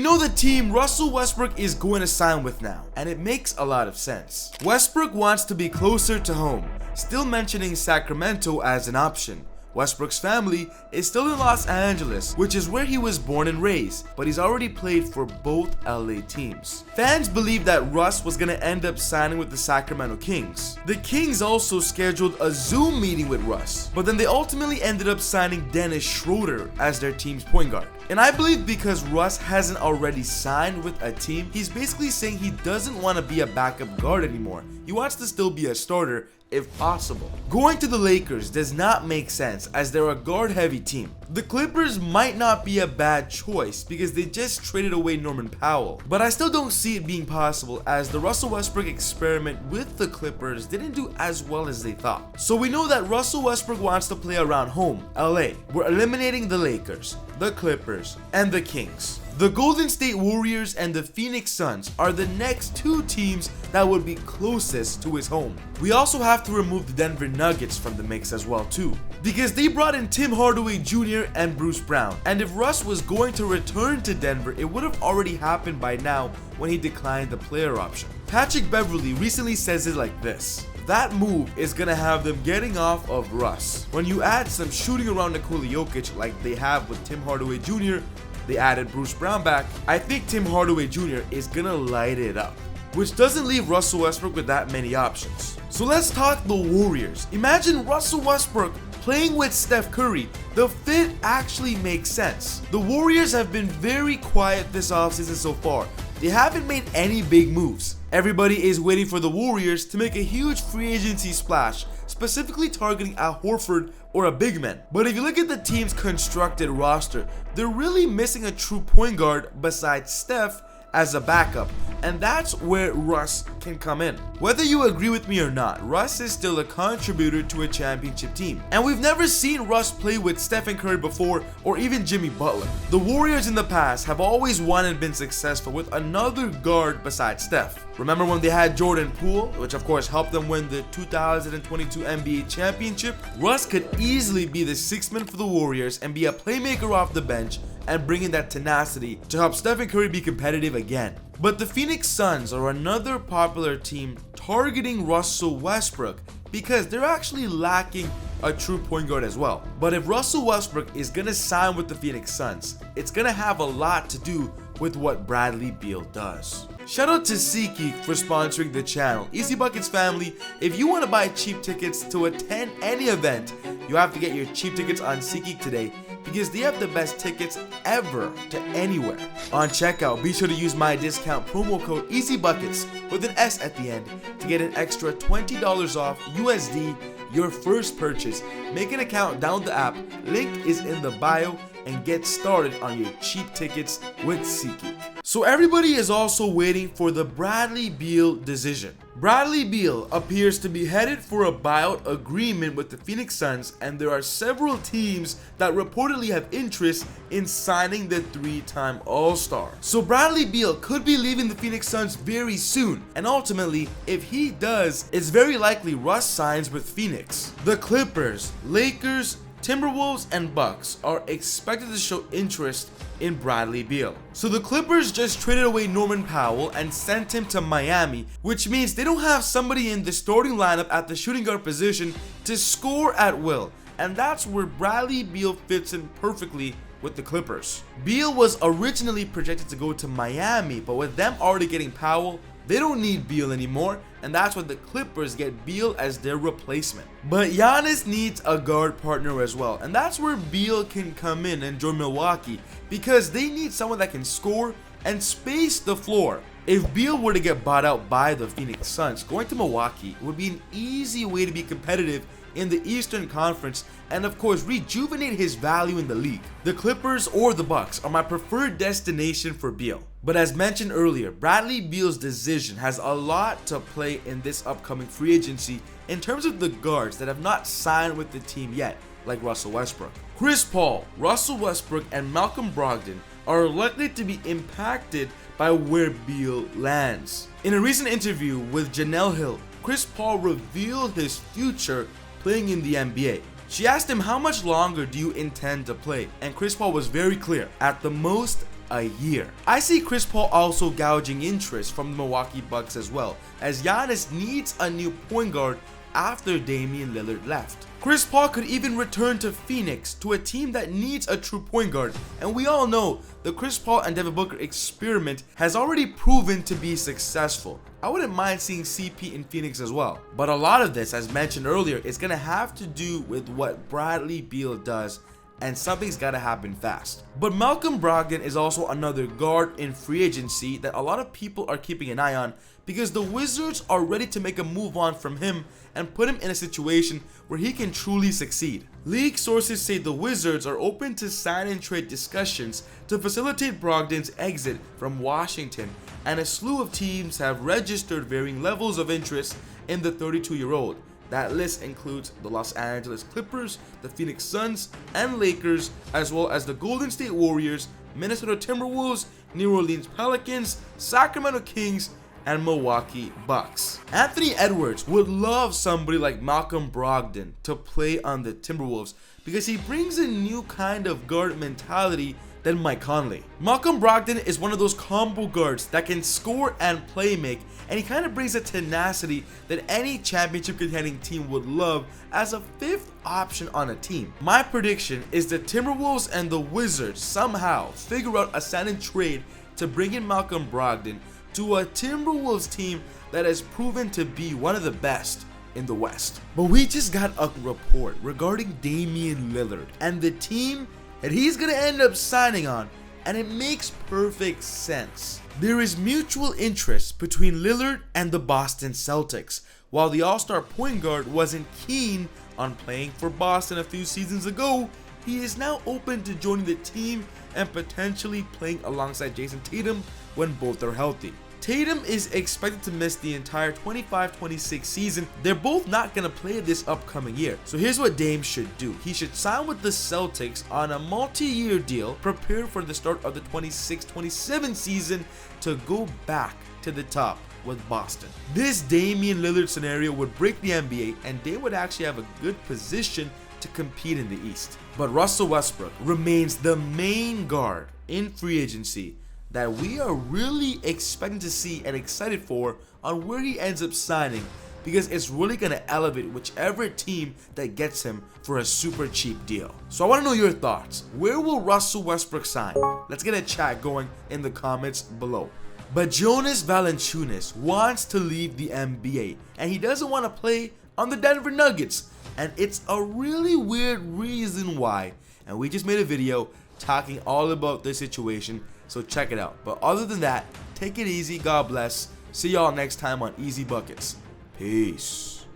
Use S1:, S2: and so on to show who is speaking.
S1: know the team Russell Westbrook is going to sign with now, and it makes a lot of sense. Westbrook wants to be closer to home, still mentioning Sacramento as an option. Westbrook's family is still in Los Angeles, which is where he was born and raised, but he's already played for both LA teams. Fans believe that Russ was going to end up signing with the Sacramento Kings. The Kings also scheduled a Zoom meeting with Russ, but then they ultimately ended up signing Dennis Schroeder as their team's point guard. And I believe because Russ hasn't already signed with a team, he's basically saying he doesn't want to be a backup guard anymore. He wants to still be a starter if possible. Going to the Lakers does not make sense as they're a guard-heavy team. The Clippers might not be a bad choice because they just traded away Norman Powell, but I still don't see it being possible as the Russell Westbrook experiment with the Clippers didn't do as well as they thought. So we know that Russell Westbrook wants to play around home, LA. We're eliminating the Lakers, the Clippers, and the Kings. The Golden State Warriors and the Phoenix Suns are the next two teams that would be closest to his home. We also have to remove the Denver Nuggets from the mix as well too, because they brought in Tim Hardaway Jr. and Bruce Brown, and if Russ was going to return to Denver, it would have already happened by now when he declined the player option. Patrick Beverley recently says it like this: that move is gonna have them getting off of Russ. When you add some shooting around Nikola Jokic like they have with Tim Hardaway Jr., they added Bruce Brown back, I think Tim Hardaway Jr. is gonna light it up, which doesn't leave Russell Westbrook with that many options. So let's talk the Warriors. Imagine Russell Westbrook playing with Steph Curry. The fit actually makes sense. The Warriors have been very quiet this offseason so far. They haven't made any big moves. Everybody is waiting for the Warriors to make a huge free agency splash, specifically targeting Al Horford or a big man. But if you look at the team's constructed roster, they're really missing a true point guard besides Steph as a backup, and that's where Russ can come in. Whether you agree with me or not, Russ is still a contributor to a championship team, and we've never seen Russ play with Stephen Curry before or even Jimmy Butler. The Warriors in the past have always won and been successful with another guard besides Steph. Remember when they had Jordan Poole, which of course helped them win the 2022 NBA championship? Russ could easily be the sixth man for the Warriors and be a playmaker off the bench and bring in that tenacity to help Stephen Curry be competitive again. But the Phoenix Suns are another popular team targeting Russell Westbrook because they're actually lacking a true point guard as well. But if Russell Westbrook is gonna sign with the Phoenix Suns, it's gonna have a lot to do with what Bradley Beal does. Shout out to SeatGeek for sponsoring the channel. Easy Buckets family, if you want to buy cheap tickets to attend any event, you have to get your cheap tickets on SeatGeek today because they have the best tickets ever to anywhere. On checkout, be sure to use my discount promo code EasyBuckets with an S at the end to get an extra $20 off USD your first purchase. Make an account, download the app, link is in the bio, and get started on your cheap tickets with SeatGeek. So everybody is also waiting for the Bradley Beal decision. Bradley Beal appears to be headed for a buyout agreement with the Phoenix Suns, and there are several teams that reportedly have interest in signing the three-time All-Star. So Bradley Beal could be leaving the Phoenix Suns very soon, and ultimately, if he does, it's very likely Russ signs with Phoenix. The Clippers, Lakers, Timberwolves, and Bucks are expected to show interest in Bradley Beal. So the Clippers just traded away Norman Powell and sent him to Miami, which means they don't have somebody in the starting lineup at the shooting guard position to score at will, and that's where Bradley Beal fits in perfectly with the Clippers. Beal was originally projected to go to Miami, but with them already getting Powell, they don't need Beal anymore, and that's why the Clippers get Beal as their replacement. But Giannis needs a guard partner as well, and that's where Beal can come in and join Milwaukee because they need someone that can score and space the floor. If Beal were to get bought out by the Phoenix Suns, going to Milwaukee would be an easy way to be competitive in the Eastern Conference and of course rejuvenate his value in the league. The Clippers or the Bucks are my preferred destination for Beal. But as mentioned earlier, Bradley Beal's decision has a lot to play in this upcoming free agency in terms of the guards that have not signed with the team yet, like Russell Westbrook. Chris Paul, Russell Westbrook, and Malcolm Brogdon are likely to be impacted by where Beal lands. In a recent interview with Janelle Hill, Chris Paul revealed his future playing in the NBA. She asked him, how much longer do you intend to play? And Chris Paul was very clear, at the most a year. I see Chris Paul also gouging interest from the Milwaukee Bucks as well, as Giannis needs a new point guard after Damian Lillard left. Chris Paul could even return to Phoenix, to a team that needs a true point guard, and we all know the Chris Paul and Devin Booker experiment has already proven to be successful. I wouldn't mind seeing CP in Phoenix as well. But a lot of this, as mentioned earlier, is going to have to do with what Bradley Beal does, and something's got to happen fast. But Malcolm Brogdon is also another guard in free agency that a lot of people are keeping an eye on, because the Wizards are ready to make a move on from him and put him in a situation where he can truly succeed. League sources say the Wizards are open to sign and trade discussions to facilitate Brogdon's exit from Washington, and a slew of teams have registered varying levels of interest in the 32-year-old. That list includes the Los Angeles Clippers, the Phoenix Suns, and Lakers, as well as the Golden State Warriors, Minnesota Timberwolves, New Orleans Pelicans, Sacramento Kings, and Milwaukee Bucks. Anthony Edwards would love somebody like Malcolm Brogdon to play on the Timberwolves because he brings a new kind of guard mentality than Mike Conley. Malcolm Brogdon is one of those combo guards that can score and play make, and he kind of brings a tenacity that any championship contending team would love as a fifth option on a team. My prediction is the Timberwolves and the Wizards somehow figure out a sign and trade to bring in Malcolm Brogdon to a Timberwolves team that has proven to be one of the best in the West. But we just got a report regarding Damian Lillard and the team that he's gonna end up signing on, and it makes perfect sense. There is mutual interest between Lillard and the Boston Celtics. While the All-Star point guard wasn't keen on playing for Boston a few seasons ago, he is now open to joining the team and potentially playing alongside Jason Tatum when both are healthy. Tatum is expected to miss the entire 25-26 season. They're both not going to play this upcoming year. So here's what Dame should do. He should sign with the Celtics on a multi-year deal, prepare for the start of the 26-27 season to go back to the top with Boston. This Damian Lillard scenario would break the NBA, and Dame would actually have a good position to compete in the East. But Russell Westbrook remains the main guard in free agency that we are really expecting to see and excited for on where he ends up signing, because it's really going to elevate whichever team that gets him for a super cheap deal. So I want to know your thoughts. Where will Russell Westbrook sign? Let's get a chat going in the comments below. But Jonas Valanciunas wants to leave the NBA, and he doesn't want to play on the Denver Nuggets, and it's a really weird reason why, and we just made a video talking all about this situation, so check it out. But other than that, take it easy, God bless, see y'all next time on Easy Buckets, peace.